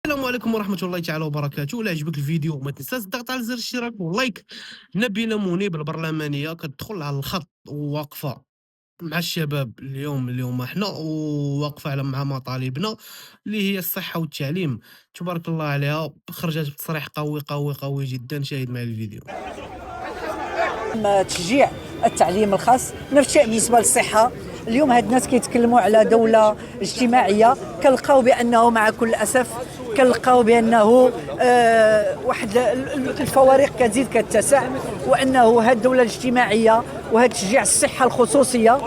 السلام عليكم ورحمة الله تعالى وبركاته. إلا عجبك الفيديو ما تنساش الضغط على زر الاشتراك واللايك. نبيلة منيب البرلمانية كتدخل على الخط وواقفة مع الشباب اليوم حنا وواقفة على مع مطالبنا اللي هي الصحة والتعليم. تبارك الله عليها، خرجت بتصريح قوي قوي قوي جدا. شاهد معي الفيديو. تشجيع التعليم الخاص، نفس الشيء بالنسبه للصحه. اليوم هاد الناس كيتكلموا على دوله اجتماعيه، كنلقاو بانه مع كل اسف كنلقاو بانه واحد الفوارق كتزيد كتسع، وانه هاد الدوله الاجتماعيه وهاد تشجيع الصحه الخصوصيه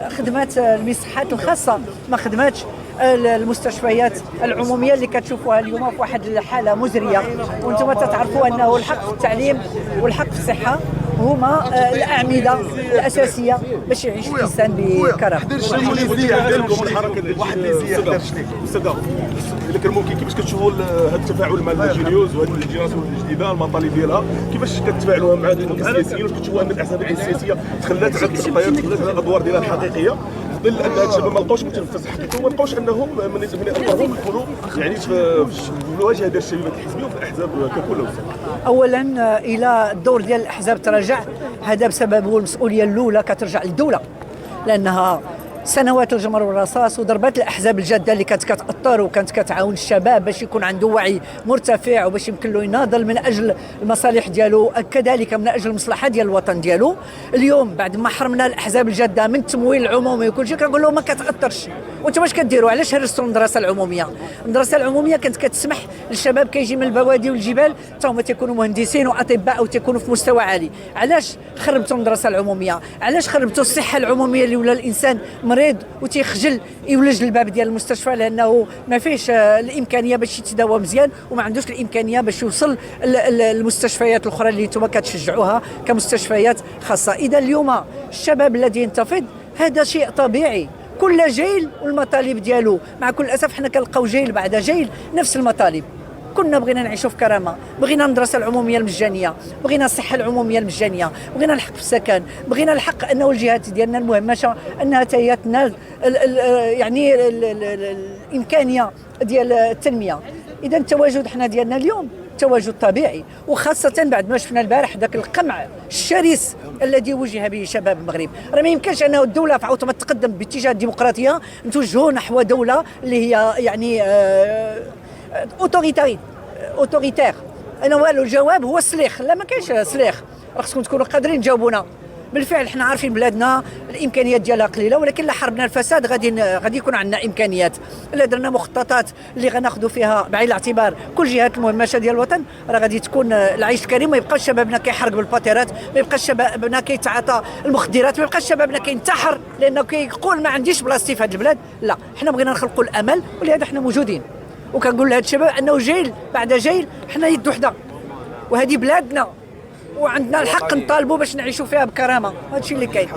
خدمات المصحات الخاصه، ما خدماتش المستشفيات العموميه اللي كتشوفوها اليوم في واحد الحاله مزريه. وانتم تتعرفوا انه الحق في التعليم والحق في الصحه هما الاعمده الاساسيه باش يعيش الانسان بكرامه. واحد اللي زياده استاذ الا كان ممكن كيفاش كتشوفوا هذا التفاعل مع الجينيوز وهذه الجينيراسيون الجديده المطالب ديالها، كيفاش كتفاعلوا مع السياسيين؟ واش كتشوفوا ان الاحزاب السياسيه تخلات على القضايا، تخلات على الادوار ديالها الحقيقيه، في ظل ان هاد الشباب ما لقاوش متنفس حقيقي وما لقاوش انهم من يقدروا يدخلوا يعني في الواجهه ديال الشباب الحزبيه وفي الاحزاب ككل؟ اولا الى الدور ديال الاحزاب تراجع، هذا بسبب المسؤوليه الاولى كترجع للدوله، لانها سنوات الجمر والرصاص وضربات الاحزاب الجاده اللي كانت كتاثر وكانت كتعاون الشباب باش يكون عنده وعي مرتفع وباش يمكن له يناضل من اجل المصالح ديالو، كذلك من اجل المصلحه ديال الوطن ديالو. اليوم بعد ما حرمنا الاحزاب الجاده من التمويل العمومي وكل شيء، كنقول لهم ما كتاثرش. وانتم واش كديروا؟ علاش هرستوا المدرسه العموميه؟ المدرسه العموميه كانت كتسمح للشباب كيجي من البوادي والجبال حتى هما تيكونوا مهندسين واطباء او تيكونوا في مستوى عالي. علاش خربتوا المدرسه العموميه؟ علاش خربتوا الصحه العموميه اللي ولا الانسان مريض وتيخجل يولج الباب ديال المستشفى لانه ما فيش الامكانيه باش يتداوى مزيان وما عندوش الامكانيه باش يوصل المستشفيات الاخرى اللي نتوما كتشجعوها كمستشفيات خاصه. اذا اليوم الشباب الذي ينتفض هذا شيء طبيعي، كل جيل والمطالب ديالو. مع كل اسف حنا كنلقاو جيل بعد جيل نفس المطالب. كنا بغينا نعيشوا في كرامه، بغينا المدرسه العموميه المجانيه، بغينا الصحه العموميه المجانيه، بغينا الحق في السكن، بغينا الحق انه الجهات ديالنا المهمشه انها هي تنال يعني الامكانيه ديال التنميه. اذا التواجد حنا ديالنا اليوم تواجد طبيعي، وخاصه بعد ما شفنا البارح ذاك القمع الشرس الذي وجه به شباب المغرب. راه ما يمكنش انه الدوله عاود ما تقدم باتجاه الديمقراطيه نتوجهوا نحو دوله اللي هي يعني اوتوريتير. انا والو الجواب هو السليخ. لا ما كاينش سليخ، راه خصكم تكونوا قادرين تجاوبونا. بالفعل حنا عارفين بلادنا الامكانيات ديالها قليله، ولكن لا حربنا الفساد غادي يكون عندنا امكانيات. الا درنا مخططات اللي غناخذوا فيها بعين الاعتبار كل جهات المهمشه ديال الوطن، راه غادي تكون العيش الكريم. ما يبقاش شبابنا كيحرق بالباتيرات، ما يبقاش شبابنا كيتعاطى المخدرات، ما يبقاش شبابنا كينتحر لانه كيقول ما عنديش بلاصتي في هذه البلاد. لا، حنا بغينا نخلقوا الامل، ولهذا حنا موجودين. وكنقول لهاد الشباب انه جيل بعد جيل حنا يد وحده، وهذه بلادنا وعندنا الحق نطالبوا باش نعيشوا فيها بكرامه. هادشي اللي كاين.